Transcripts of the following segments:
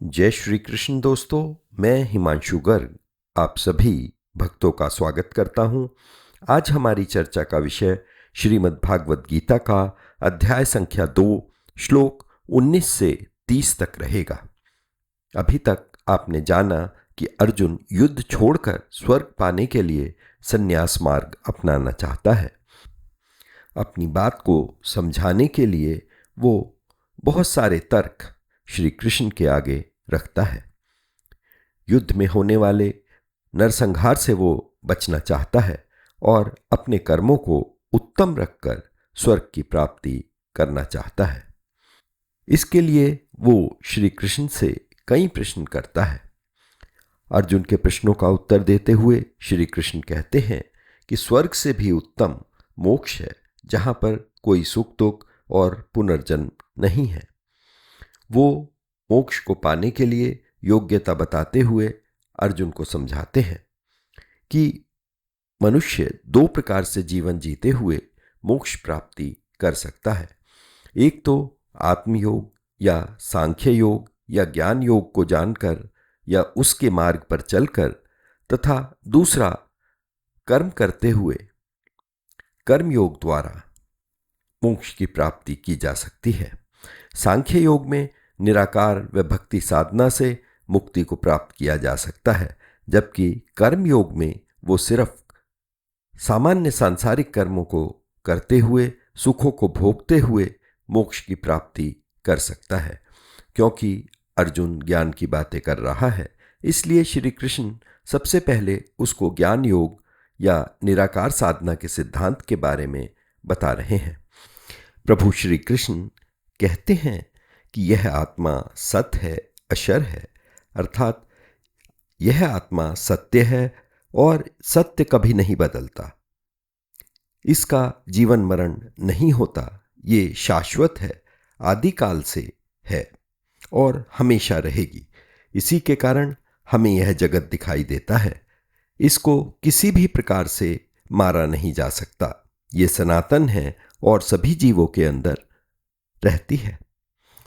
जय श्री कृष्ण दोस्तों। मैं हिमांशु गर्ग आप सभी भक्तों का स्वागत करता हूं। आज हमारी चर्चा का विषय श्रीमद् भागवत गीता का अध्याय संख्या 2 श्लोक 19 से 30 तक रहेगा। अभी तक आपने जाना कि अर्जुन युद्ध छोड़कर स्वर्ग पाने के लिए संन्यास मार्ग अपनाना चाहता है। अपनी बात को समझाने के लिए वो बहुत सारे तर्क श्री कृष्ण के आगे रखता है। युद्ध में होने वाले नरसंहार से वो बचना चाहता है और अपने कर्मों को उत्तम रखकर स्वर्ग की प्राप्ति करना चाहता है। इसके लिए वो श्री कृष्ण से कई प्रश्न करता है। अर्जुन के प्रश्नों का उत्तर देते हुए श्री कृष्ण कहते हैं कि स्वर्ग से भी उत्तम मोक्ष है, जहां पर कोई सुख दुख और पुनर्जन्म नहीं है। वो मोक्ष को पाने के लिए योग्यता बताते हुए अर्जुन को समझाते हैं कि मनुष्य दो प्रकार से जीवन जीते हुए मोक्ष प्राप्ति कर सकता है। एक तो आत्मयोग या सांख्य योग या ज्ञान योग को जानकर या उसके मार्ग पर चलकर, तथा दूसरा कर्म करते हुए कर्म योग द्वारा मोक्ष की प्राप्ति की जा सकती है। सांख्य योग में निराकार व भक्ति साधना से मुक्ति को प्राप्त किया जा सकता है, जबकि कर्म योग में वो सिर्फ सामान्य सांसारिक कर्मों को करते हुए सुखों को भोगते हुए मोक्ष की प्राप्ति कर सकता है। क्योंकि अर्जुन ज्ञान की बातें कर रहा है, इसलिए श्री कृष्ण सबसे पहले उसको ज्ञान योग या निराकार साधना के सिद्धांत के बारे में बता रहे हैं। प्रभु श्री कृष्ण कहते हैं कि यह आत्मा सत्य है, अशर है, अर्थात यह आत्मा सत्य है और सत्य कभी नहीं बदलता। इसका जीवन मरण नहीं होता, ये शाश्वत है, आदिकाल से है और हमेशा रहेगी। इसी के कारण हमें यह जगत दिखाई देता है। इसको किसी भी प्रकार से मारा नहीं जा सकता। ये सनातन है और सभी जीवों के अंदर रहती है।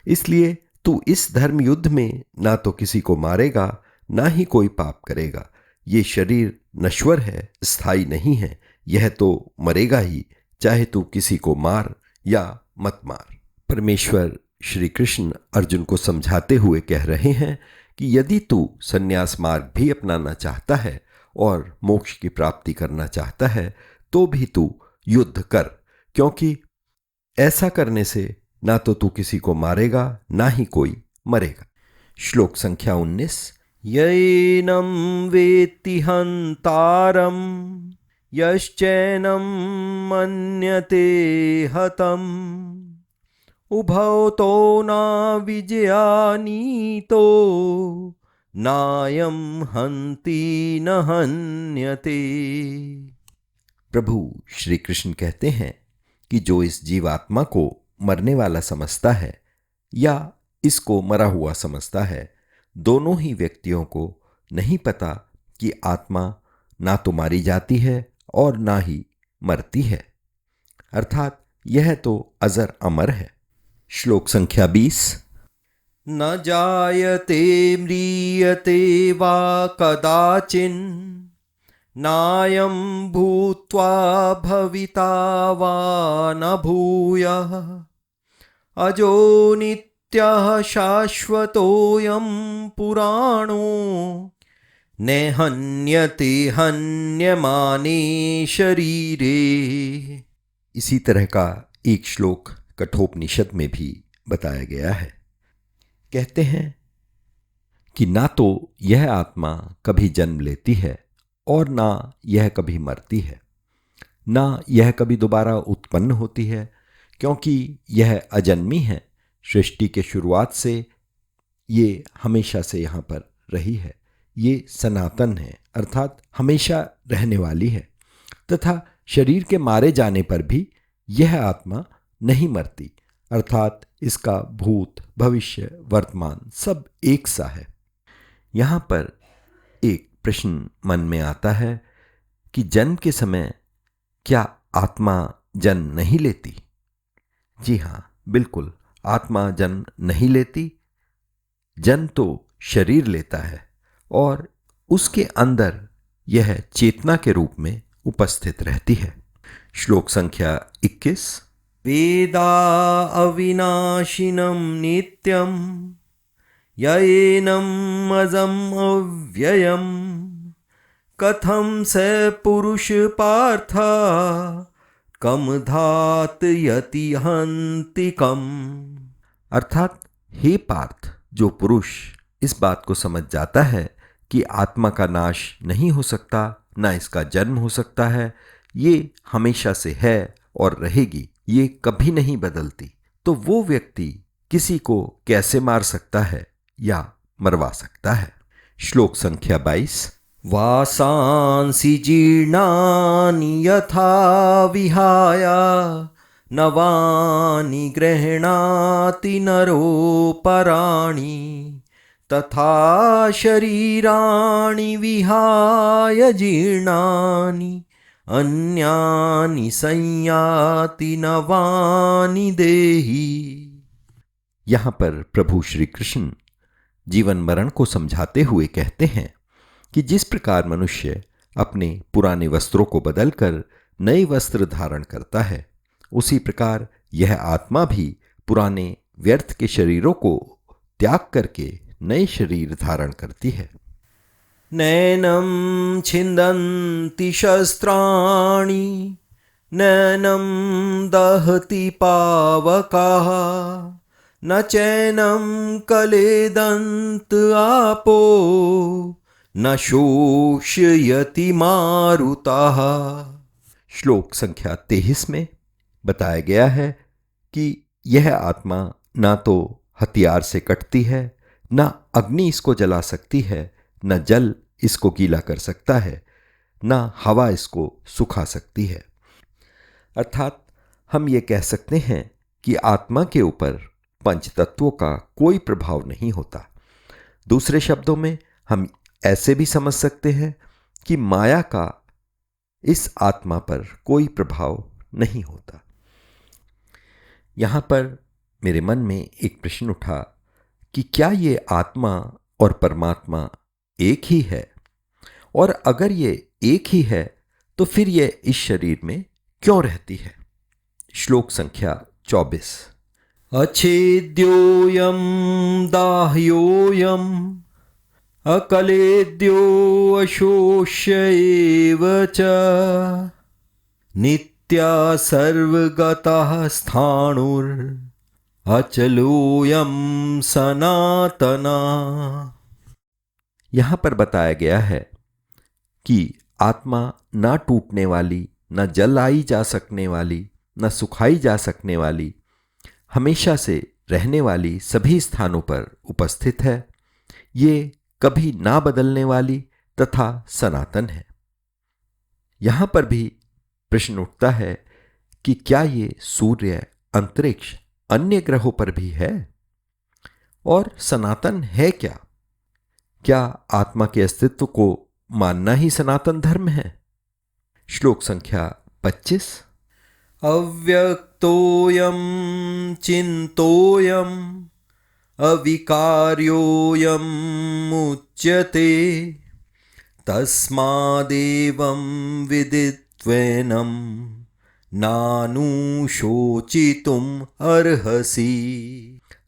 इसलिए तू इस धर्म युद्ध में ना तो किसी को मारेगा, ना ही कोई पाप करेगा। ये शरीर नश्वर है, स्थायी नहीं है। यह तो मरेगा ही, चाहे तू किसी को मार या मत मार। परमेश्वर श्री कृष्ण अर्जुन को समझाते हुए कह रहे हैं कि यदि तू संन्यास मार्ग भी अपनाना चाहता है और मोक्ष की प्राप्ति करना चाहता है, तो भी तू युद्ध कर, क्योंकि ऐसा करने से ना तो तू किसी को मारेगा, ना ही कोई मरेगा। श्लोक संख्या 19। यैनं वेत्ति हन्तारं यश्चैनं मन्यते हतम् उभौ तो न विजयानीतो नायं हन्ति न हन्यते। प्रभु श्री कृष्ण कहते हैं कि जो इस जीवात्मा को मरने वाला समझता है या इसको मरा हुआ समझता है, दोनों ही व्यक्तियों को नहीं पता कि आत्मा ना तो मारी जाती है और ना ही मरती है, अर्थात यह तो अजर अमर है। श्लोक संख्या 20। न जायते म्रियते वा कदाचिन् नायं भूत्वा भविता वा न भूयः अजो नित्यः शाश्वतोऽयं पुराणो न हन्यते हन्यमाने शरीरे। इसी तरह का एक श्लोक कठोपनिषद में भी बताया गया है। कहते हैं कि ना तो यह आत्मा कभी जन्म लेती है और ना यह कभी मरती है, ना यह कभी दोबारा उत्पन्न होती है, क्योंकि यह अजन्मी है। सृष्टि के शुरुआत से ये हमेशा से यहाँ पर रही है। ये सनातन है, अर्थात हमेशा रहने वाली है, तथा शरीर के मारे जाने पर भी यह आत्मा नहीं मरती, अर्थात इसका भूत भविष्य वर्तमान सब एक सा है। यहाँ पर एक प्रश्न मन में आता है कि जन्म के समय क्या आत्मा जन्म नहीं लेती? जी हाँ, बिल्कुल, आत्मा जन्म नहीं लेती। जन्म तो शरीर लेता है और उसके अंदर यह चेतना के रूप में उपस्थित रहती है। श्लोक संख्या 21। वेदा अविनाशिनं नित्यं येनम् अजम् अव्ययम् कथं स पुरुष पार्थ कम धातयति हन्तिकम्। अर्थात हे पार्थ, जो पुरुष इस बात को समझ जाता है कि आत्मा का नाश नहीं हो सकता, ना इसका जन्म हो सकता है, ये हमेशा से है और रहेगी, ये कभी नहीं बदलती, तो वो व्यक्ति किसी को कैसे मार सकता है या मरवा सकता है। श्लोक संख्या 22। वासांसि जीर्णानि यथा विहाय नवानि गृह्णाति नरोपराणि तथा शरीराणि विहाय जीर्णानि अन्यानि संयाति नवानि देहि। यहां पर प्रभु श्री कृष्ण जीवन मरण को समझाते हुए कहते हैं कि जिस प्रकार मनुष्य अपने पुराने वस्त्रों को बदलकर नए वस्त्र धारण करता है, उसी प्रकार यह आत्मा भी पुराने व्यर्थ के शरीरों को त्याग करके नए शरीर धारण करती है। नैनं छिन्दन्ति शस्त्राणि नैनं दहति पावकाः न चैनं कलेदन्त आपो न शोषयति मारुताः। श्लोक संख्या 23 में बताया गया है कि यह आत्मा ना तो हथियार से कटती है, ना अग्नि इसको जला सकती है, न जल इसको गीला कर सकता है, ना हवा इसको सुखा सकती है। अर्थात हम ये कह सकते हैं कि आत्मा के ऊपर पंच तत्वों का कोई प्रभाव नहीं होता। दूसरे शब्दों में हम ऐसे भी समझ सकते हैं कि माया का इस आत्मा पर कोई प्रभाव नहीं होता। यहां पर मेरे मन में एक प्रश्न उठा कि क्या ये आत्मा और परमात्मा एक ही है? और अगर ये एक ही है तो फिर ये इस शरीर में क्यों रहती है? श्लोक संख्या 24। अच्छेद्योऽयं दाह्योऽयम् अकलेद्यो अशोष्य एव च नित्या सर्वगतः स्थाणुर् अचलोऽयं सनातना। यहां पर बताया गया है कि आत्मा ना टूटने वाली, ना जलाई जा सकने वाली, ना सुखाई जा सकने वाली, हमेशा से रहने वाली सभी स्थानों पर उपस्थित है। ये कभी ना बदलने वाली तथा सनातन है। यहां पर भी प्रश्न उठता है कि क्या ये सूर्य, अंतरिक्ष, अन्य ग्रहों पर भी है? और सनातन है क्या? क्या आत्मा के अस्तित्व को मानना ही सनातन धर्म है? श्लोक संख्या 25। अव्यक्तोऽयं चिन्तोऽयम् अविकार्योऽयं मुच्यते तस्मादेवं विदित्वेनं नानुशोचितुम् अर्हसि।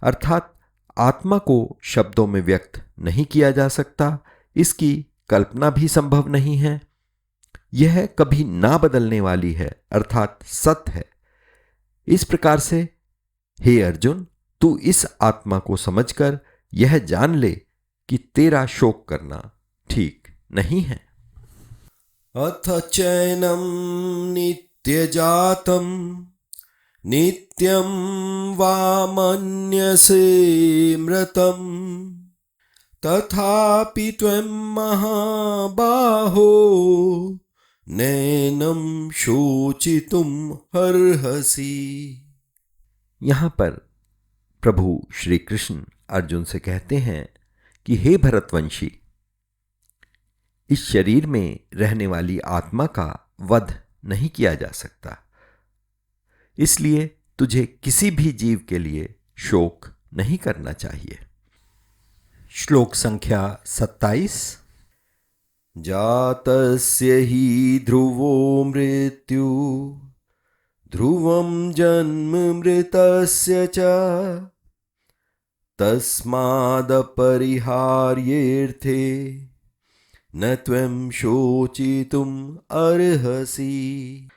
अर्थात आत्मा को शब्दों में व्यक्त नहीं किया जा सकता, इसकी कल्पना भी संभव नहीं है। यह कभी ना बदलने वाली है, अर्थात सत्य है। इस प्रकार से हे अर्जुन, तू इस आत्मा को समझकर यह जान ले कि तेरा शोक करना ठीक नहीं है। अथ चैनं नित्यजातं नित्यं वा मन्यसे मृतं तथापि त्वं महाबाहो नैनं शोचितुम् अर्हसि। यहां पर प्रभु श्री कृष्ण अर्जुन से कहते हैं कि हे भरतवंशी, इस शरीर में रहने वाली आत्मा का वध नहीं किया जा सकता, इसलिए तुझे किसी भी जीव के लिए शोक नहीं करना चाहिए। श्लोक संख्या 27। जातस्य हि ध्रुवो मृत्यु ध्रुवं जन्म मृतस्य च तस्मादपरिहार्येऽर्थे न त्वं शोचितुम् अर्हसि।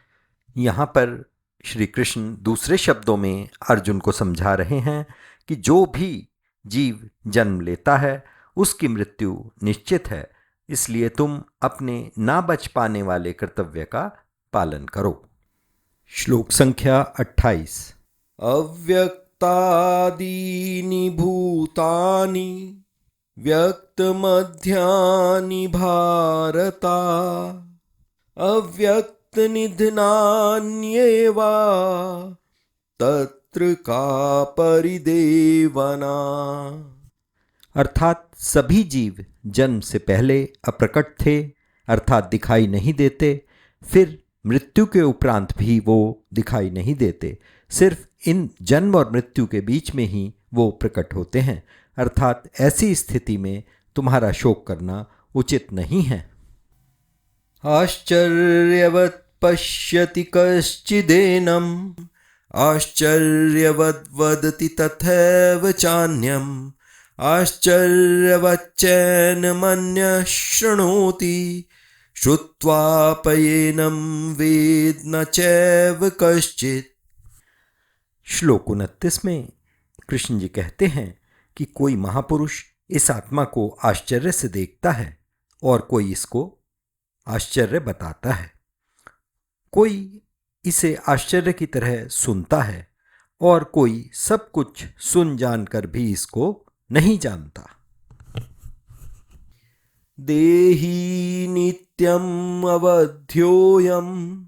यहाँ पर श्री कृष्ण दूसरे शब्दों में अर्जुन को समझा रहे हैं कि जो भी जीव जन्म लेता है उसकी मृत्यु निश्चित है, इसलिए तुम अपने ना बच पाने वाले कर्तव्य का पालन करो। श्लोक संख्या 28। अव्यक्तादीनि भूतानि व्यक्तमध्यानि भारता अव्यक्तनिधनान्येवा तत्र का परिदेवना। अर्थात सभी जीव जन्म से पहले अप्रकट थे, अर्थात दिखाई नहीं देते, फिर मृत्यु के उपरांत भी वो दिखाई नहीं देते, सिर्फ इन जन्म और मृत्यु के बीच में ही वो प्रकट होते हैं, अर्थात ऐसी स्थिति में तुम्हारा शोक करना उचित नहीं है। आश्चर्यवत् पश्यति कश्चिदेनम् आश्चर्यवद्वदति तथैव चान्यम् आश्चर्यवच्चैनमन्यः शृणोति श्रुत्वापयेनं वेद न चैव कश्चित्। श्लोक 29 में कृष्ण जी कहते हैं कि कोई महापुरुष इस आत्मा को आश्चर्य से देखता है और कोई इसको आश्चर्य बताता है, कोई इसे आश्चर्य की तरह सुनता है और कोई सब कुछ सुन जानकर भी इसको नहीं जानता। देही नित्यम् अवध्योऽयम्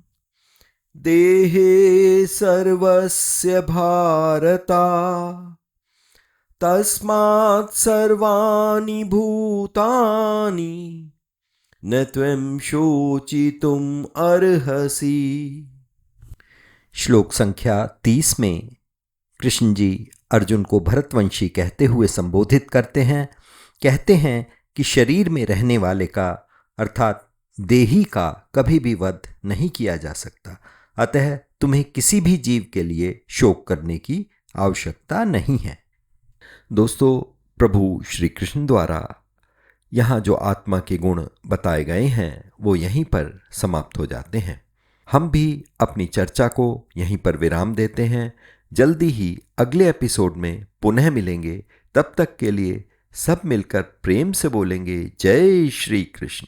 देहे सर्वस्य भारता तस्मात् सर्वाणि भूतानि न त्वं शोचितुम् अर्हसि। श्लोक संख्या 30 में कृष्ण जी अर्जुन को भरतवंशी कहते हुए संबोधित करते हैं। कहते हैं कि शरीर में रहने वाले का अर्थात देही का कभी भी वध नहीं किया जा सकता, अतः तुम्हें किसी भी जीव के लिए शोक करने की आवश्यकता नहीं है। दोस्तों, प्रभु श्री कृष्ण द्वारा यहाँ जो आत्मा के गुण बताए गए हैं वो यहीं पर समाप्त हो जाते हैं। हम भी अपनी चर्चा को यहीं पर विराम देते हैं। जल्दी ही अगले एपिसोड में पुनः मिलेंगे। तब तक के लिए सब मिलकर प्रेम से बोलेंगे जय श्री कृष्ण।